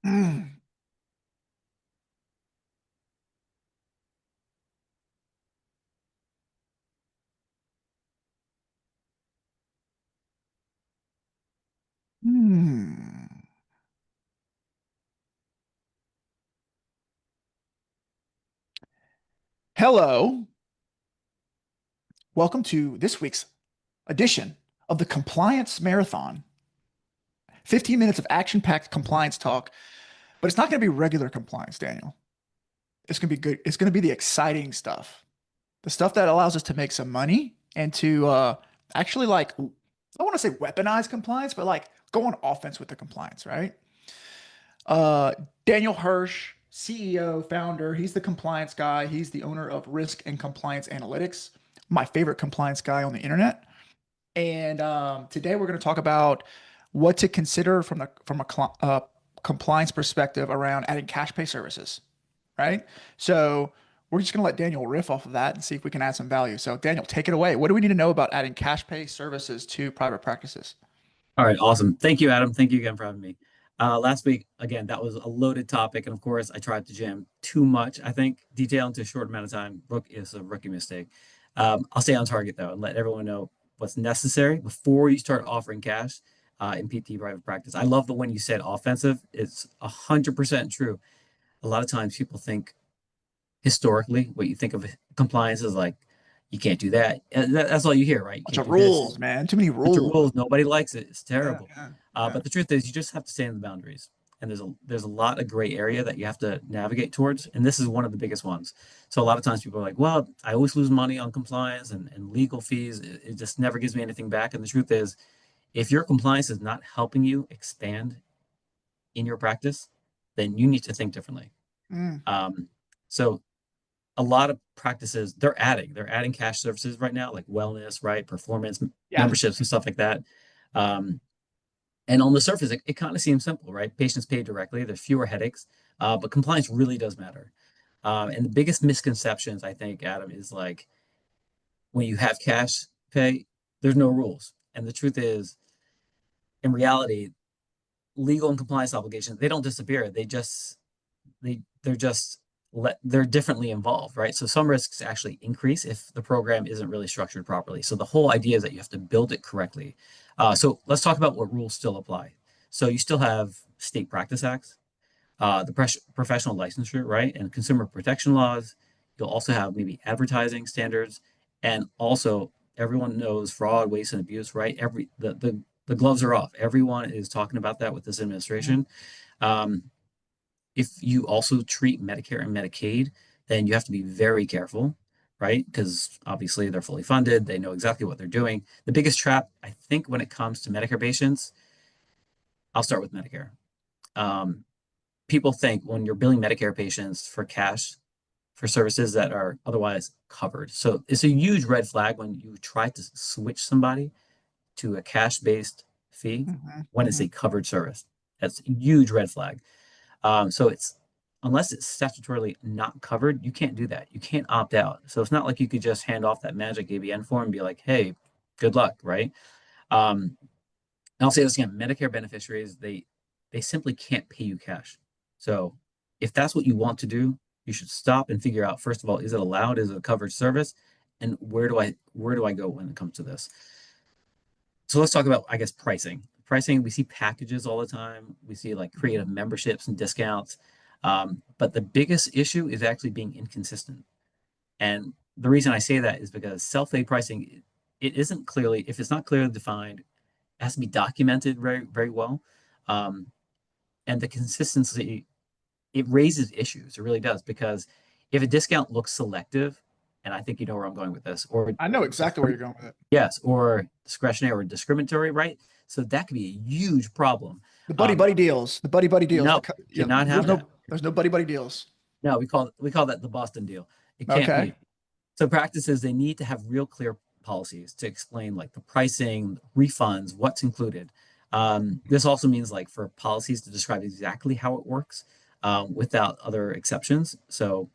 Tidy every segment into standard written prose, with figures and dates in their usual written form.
Mm. Hmm. Hello. Welcome to this week's edition of the Compliance Marathon. 15 minutes of action-packed compliance talk, but it's not going to be regular compliance, Daniel. It's going to be good. It's going to be the exciting stuff, the stuff that allows us to make some money and to actually like, I don't want to say weaponize compliance, but like go on offense with the compliance, right? Uh, Daniel Hirsch, CEO, founder, he's the compliance guy. He's the owner of Risk and Compliance Analytics, my favorite compliance guy on the internet. And today we're going to talk about what to consider from a compliance perspective around adding cash pay services, right? So we're just going to let Daniel riff off of that and see if we can add some value. So Daniel, take it away. What do we need to know about adding cash pay services to private practices? All right, awesome. Thank you, Adam. Thank you again for having me. Last week, again, that was a loaded topic, and of course, I tried to jam too much. I think detail into a short amount of time is a rookie mistake. I'll stay on target though, and let everyone know what's necessary before you start offering cash in PT private practice. I love the when you said offensive. It's 100% true. A lot of times, people think historically what you think of compliance is like you can't do that. That's all you hear, right? You Bunch can't of do this. rules, man. Too many Bunch of rules. rules. Nobody likes it. It's Yeah, terrible. yeah, yeah. But the truth is, you just have to stay in the boundaries. And there's a lot of gray area that you have to navigate towards, and this is one of the biggest ones. So a lot of times people are like, "Well, I always lose money on compliance and legal fees. It just never gives me anything back." And the truth is, if your compliance is not helping you expand in your practice, then you need to think differently. Mm, Um, so a lot of practices they're adding cash services right now, like wellness, right, performance yeah. memberships and stuff like that. Um, And on the surface, it kind of seems simple, right? Patients pay directly, there's fewer headaches, but compliance really does matter. And the biggest misconceptions, I think, Adam, is like when you have cash pay, there's no rules. And the truth is, in reality, legal and compliance obligations, they don't disappear. They're just they're differently involved, right? So some risks actually increase if the program isn't really structured properly. So the whole idea is that you have to build it correctly. So let's talk about what rules still apply. So you still have state practice acts, the professional licensure, right, and consumer protection laws. You'll also have maybe advertising standards, and also everyone knows fraud, waste, and abuse, right? The gloves are off. Everyone is talking about that with this Mm. administration. Um, if you also treat Medicare and Medicaid, then you have to be very careful, right? Because obviously they're fully funded, they know exactly what they're doing. The biggest trap, I think, when it comes to Medicare patients, I'll start with Medicare. Um, People think when you're billing Medicare patients for cash for services that are otherwise covered. So it's a huge red flag when you try to switch somebody to a cash-based fee Mhm, when it's mhm. a covered service. That's a huge red flag. So it's unless it's statutorily not covered, you can't do that. You can't opt out. So it's not like you could just hand off that magic ABN form and be like, "Hey, good luck," right? Um, and I'll say this again: Medicare beneficiaries they simply can't pay you cash. So if that's what you want to do, you should stop and figure out first of all, is it allowed? Is it a covered service? And where do I go when it comes to this? So let's talk about, I guess, pricing. Pricing, we see packages all the time. We see like creative memberships and discounts. But the biggest issue is actually being inconsistent. And the reason I say that is because self-pay pricing, it isn't clearly, if it's not clearly defined, it has to be documented very, very well. Um, and the consistency, it raises issues. It really does. Because if a discount looks selective, and I think you know where I'm going with this, or I know exactly where you're going with it. yes, or discretionary or discriminatory, right? So that could be a huge problem. The buddy Um, buddy deals. The buddy buddy deals. no, cannot have There's that. no buddy buddy deals. No, we call that the Boston deal. It can't Okay. be. So practices they need to have real clear policies to explain like the pricing, refunds, what's included. This also means like for policies to describe exactly how it works without other exceptions. So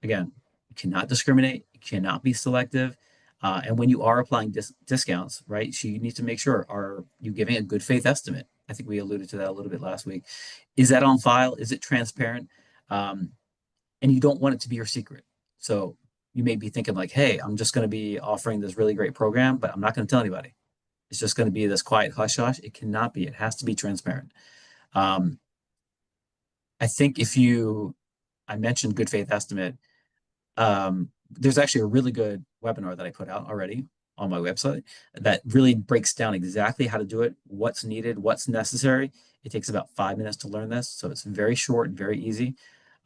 again, you cannot discriminate, you cannot be selective. And when you are applying discounts, right? So you need to make sure are you giving a good faith estimate I think we alluded to that a little bit last week. Is that on file? Is it transparent? Um, and you don't want it to be your secret. So you may be thinking like, hey, I'm just going to be offering this really great program, but I'm not going to tell anybody. It's just going to be this quiet hush hush. It cannot be. It has to be transparent. Um, I think I mentioned good faith estimate. There's actually a really good webinar that I put out already on my website that really breaks down exactly how to do it, what's needed, what's necessary. It takes about 5 minutes to learn this, so it's very short, very easy.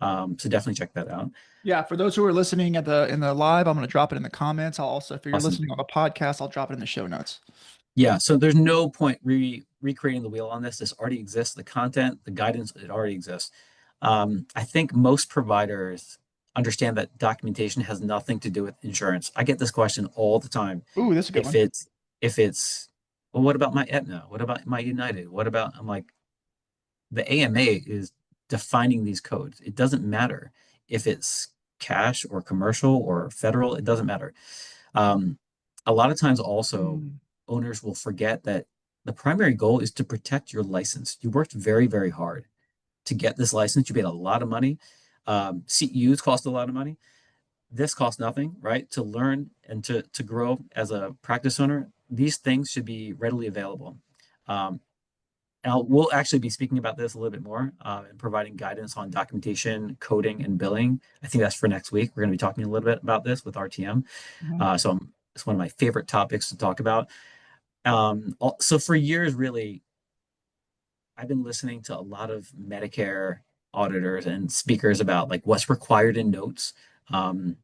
So definitely check that out. Yeah, for those who are listening at the in the live, I'm going to drop it in the comments. I'll also, if you're Awesome. listening on the podcast, I'll drop it in the show notes. Yeah, so there's no point recreating the wheel on this. This already exists. The content, the guidance, it already exists. I think most providers understand that documentation has nothing to do with insurance. I get this question all the time. Ooh, that's a good If one. it's if it's well, what about my Aetna? What about my United? What about I'm like the AMA is defining these codes. It doesn't matter if it's cash or commercial or federal. It doesn't matter. Um, a lot of times also Mm. owners will forget that the primary goal is to protect your license. You worked very, very hard to get this license. You paid a lot of money. CEUs cost a lot of money. This costs nothing, right? To learn and to grow as a practice owner, these things should be readily available. Um, and we'll actually be speaking about this a little bit more and providing guidance on documentation, coding, and billing. I think that's for next week. We're going to be talking a little bit about this with RTM. Mhm. It's one of my favorite topics to talk about. So for years, really, I've been listening to a lot of Medicare auditors and speakers about like what's required in notes um,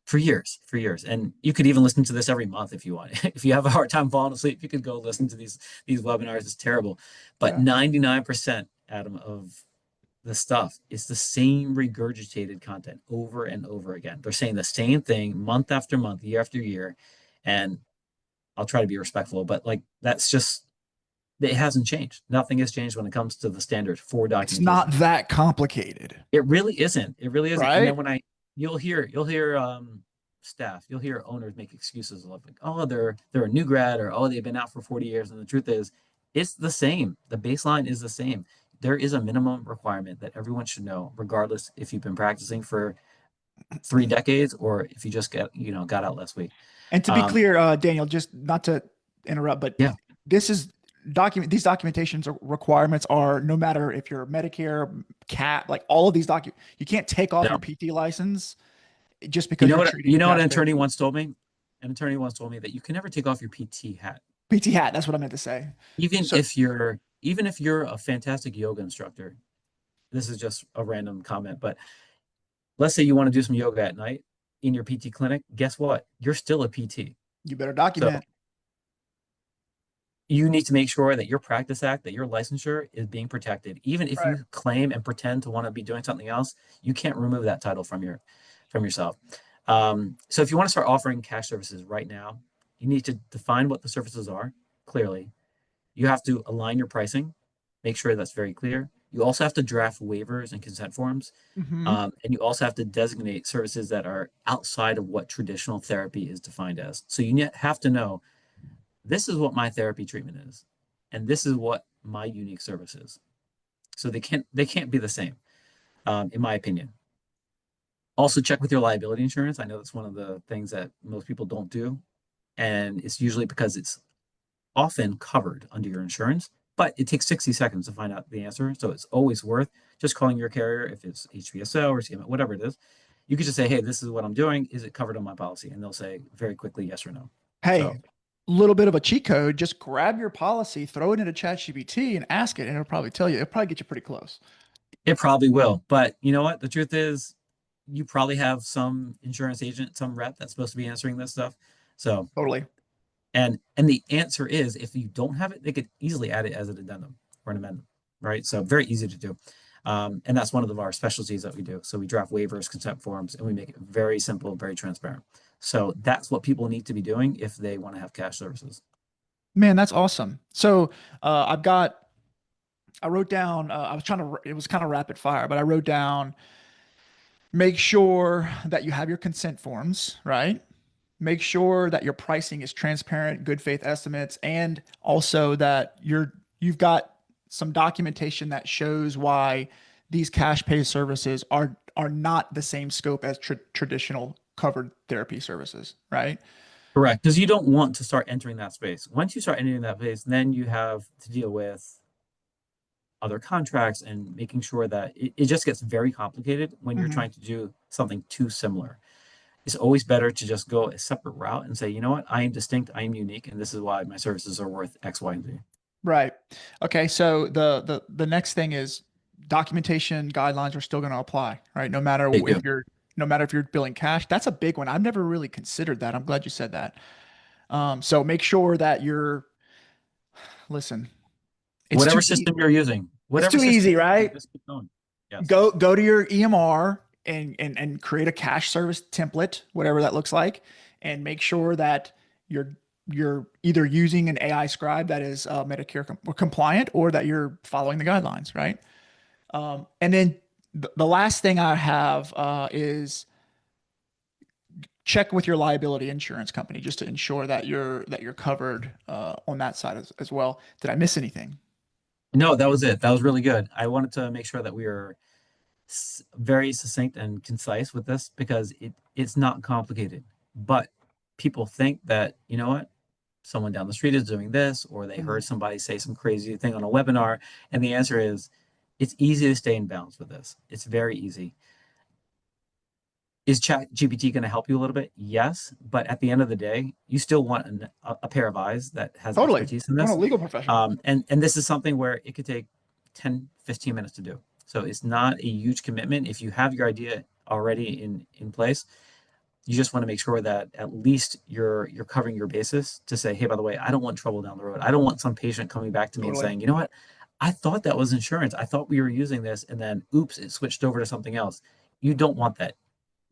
for years. And you could even listen to this every month if you want. If you have a hard time falling asleep, you could go listen to these webinars. It's terrible, but Yeah. 99%, Adam, of the stuff is the same regurgitated content over and over again. They're saying the same thing month after month, year after year, and I'll try to be respectful, but like that's just it hasn't changed. Nothing has changed when it comes to the standard for It's not documentation. that complicated, It really isn't. It really isn't. And then right? when you'll hear staff, you'll hear owners make excuses like, oh, they're a new grad or oh, they've been out for 40 years. And the truth is, it's the same. The baseline is the same. There is a minimum requirement that everyone should know, regardless if you've been practicing for 3 decades or if you just got out last week. And to be Um, clear, Daniel, just not to interrupt, but yeah, this is these documentations or requirements are no matter if you're Medicare, CAT, like all of these you can't take off your no. PT license just You because know you're what? treating You a know what cash an pay. attorney once told me? An attorney once told me that you can never take off your PT hat. PT hat, that's what I meant to say. Even So if you're even if you're a fantastic yoga instructor, this is just a random comment, but let's say you want to do some yoga at night in your PT clinic, guess what? You're still a PT. you better So document. you need to make sure that your practice act, that your licensure is being protected. Even if Right. you claim and pretend to want to be doing something else, you can't remove that title from yourself. So if you want to start offering cash services right now, you need to define what the services are clearly. You have to align your pricing, make sure that's very clear. You also have to draft waivers and consent forms. Hmm. And you also have to designate services that are outside of what traditional therapy is defined as. So you have to know this is what my therapy treatment is, and this is what my unique service is. So they can't be the same, in my opinion. Also, check with your liability insurance. I know that's one of the things that most people don't do, and it's usually because it's often covered under your insurance, but it takes 60 seconds to find out the answer. So it's always worth just calling your carrier if it's HPSO or CMO, whatever it is. You could just say, hey, this is what I'm doing. Is it covered on my policy? And they'll say very quickly, yes or no. So Hey, little bit of a cheat code. Just grab your policy, throw it into ChatGPT, and ask it, and it'll probably tell you. It'll probably get you pretty close. it probably will. But you know what? The truth is, you probably have some insurance agent, some rep that's supposed to be answering this stuff. So Totally. and the answer is if you don't have it, they could easily add it as an addendum or an amendment, right? So very easy to do. And that's one of our specialties that we do. So we draft waivers, consent forms, and we make it very simple, very transparent. So that's what people need to be doing if they want to have cash services. Man, that's awesome. So I've got. I wrote down. I was trying to. It was kind of rapid fire, but I wrote down. Make sure that you have your consent forms, right? Make sure that your pricing is transparent, good faith estimates, and also that you've got some documentation that shows why these cash pay services are not the same scope as traditional covered therapy services, right? Correct. Because you don't want to start entering that space. Once you start entering that space, then you have to deal with other contracts and making sure that it just gets very complicated when you're Hmm. trying to do something too similar. It's always better to just go a separate route and say, you know what, I am distinct, I am unique, and this is why my services are worth X, Y, and Z. Right. Okay. So the next thing is documentation guidelines are still going to apply, right? They do. No matter if you're billing cash. That's a big one. I've never really considered that. I'm glad you said that. So make sure that you're listen. It's too Whatever easy. system you're using, It's whatever too system easy, you're using, right? just keep going. Yes. Go to your EMR and create a cash service template, whatever that looks like, and make sure that you're either using an AI scribe that is Medicare compliant or that you're following the guidelines, right? And then the last thing I have is check with your liability insurance company just to ensure that you're covered on that side as well. Did I miss anything? No, that was it. That was really good. I wanted to make sure that we were very succinct and concise with this because it's not complicated. But people think that, you know what, someone down the street is doing this, or they heard Mhm. somebody say some crazy thing on a webinar. And the answer is, it's easy to stay in balance with this. It's very easy. Is Chat GPT going to help you a little bit? Yes. But at the end of the day, you still want a pair of eyes that has Totally. expertise in You want a this. legal professional. And this is something where it could take 10, 15 minutes to do. So it's not a huge commitment. If you have your idea already in place, you just want to make sure that at least you're covering your basis to say, hey, by the way, I don't want trouble down the road. I don't want some patient coming back to me and Totally. saying, you know what, I thought that was insurance. I thought we were using this, and then oops, it switched over to something else. You don't want that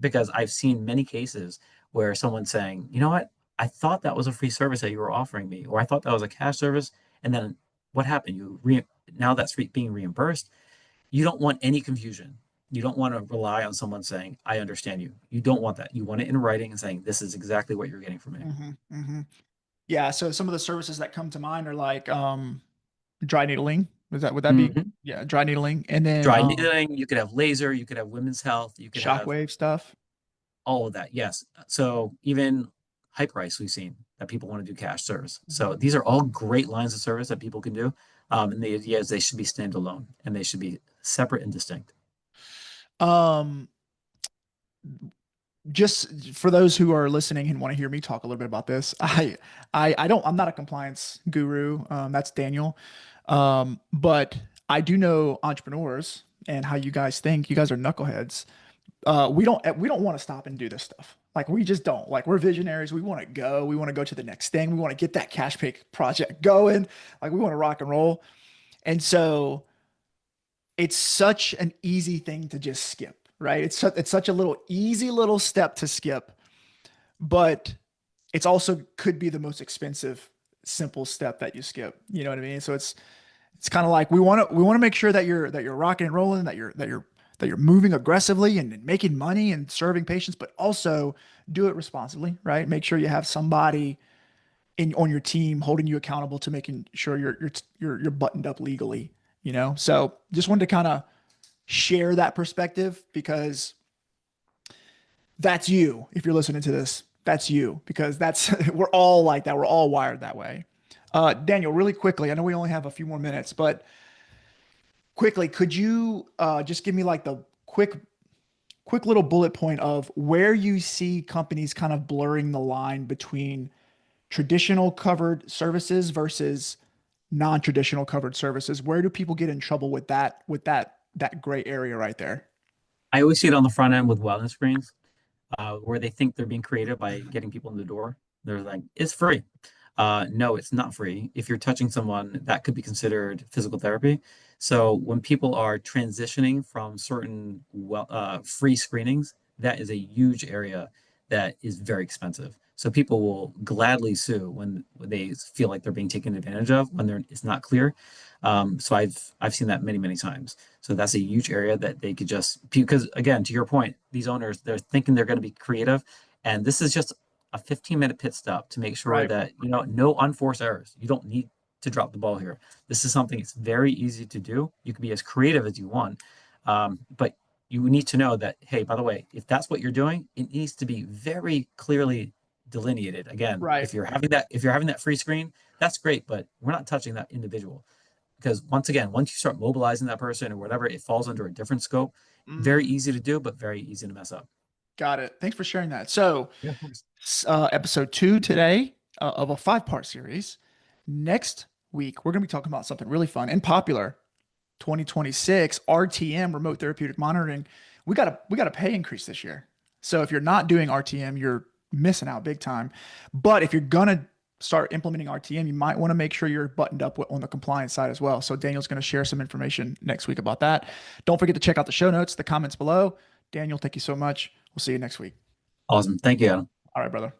because I've seen many cases where someone's saying, you know what, I thought that was a free service that you were offering me, or I thought that was a cash service, and then what happened? Now that's being reimbursed. You don't want any confusion. You don't want to rely on someone saying, I understand you. You don't want that. You want it in writing and saying, this is exactly what you're getting from me. Hmm. Hmm. Yeah. So some of the services that come to mind are like dry needling. Would that be Mhm. yeah, dry needling, and then Dry needling, you could have laser, you could have women's health, you could have shockwave stuff. all of that. Yes. So even Hyperice, we've seen that people want to do cash service. So Mhm. these are all great lines of service that people can do. And the idea is they should be standalone and they should be separate and distinct. Um, just for those who are listening and want to hear me talk a little bit about this, I'm not a compliance guru. That's Daniel. But I do know entrepreneurs and how you guys think. You guys are knuckleheads. We don't want to stop and do this stuff. Like we just don't. Like we're visionaries. We want to go. We want to go to the next thing. We want to get that cash pay project going. Like we want to rock and roll. And so it's such an easy thing to just skip, right? It's such a little easy little step to skip, but it's also could be the most expensive simple step that you skip. You know what I mean? So it's kind of like we want to make sure that you're rocking and rolling, that you're moving aggressively and making money and serving patients, but also do it responsibly, right? Make sure you have somebody in on your team holding you accountable to making sure you're buttoned up legally, you know? So just wanted to kind of share that perspective because that's you. If you're listening to this, that's you because that's we're all like that. We're all wired that way. Daniel, really quickly, I know we only have a few more minutes, but quickly, could you just give me like the quick little bullet point of where you see companies kind of blurring the line between traditional covered services versus non-traditional covered services? Where do people get in trouble with that gray area right there? I always see it on the front end with wellness screens, where they think they're being creative by getting people in the door. They're like, it's free. No, it's not free. If you're touching someone, that could be considered physical therapy. So when people are transitioning from certain free screenings, that is a huge area that is very expensive. So people will gladly sue when they feel like they're being taken advantage of when it's not clear. So I've seen that many, many times. So that's a huge area that they could just, because again, to your point, these owners, they're thinking they're going to be creative. And this is just a 15-minute pit stop to make sure Right. that, no unforced errors. You don't need to drop the ball here. This is something that's very easy to do. You can be as creative as you want, but you need to know that, hey, by the way, if that's what you're doing, it needs to be very clearly delineated. Again, Right. if you're having that free screen, that's great, but we're not touching that individual. Because once again, once you start mobilizing that person or whatever, it falls under a different scope. Very easy to do, but very easy to mess up. Got it. Thanks for sharing that. So, Yeah, of course. episode 2 today of a 5-part series. Next week, we're going to be talking about something really fun and popular. 2026 RTM, remote therapeutic monitoring. We got a pay increase this year. So if you're not doing RTM, you're missing out big time. But if you're gonna start implementing RTM, you might want to make sure you're buttoned up on the compliance side as well. So Daniel's going to share some information next week about that. Don't forget to check out the show notes, the comments below. Daniel, thank you so much. We'll see you next week. Awesome. Thank you, Adam. All right, brother.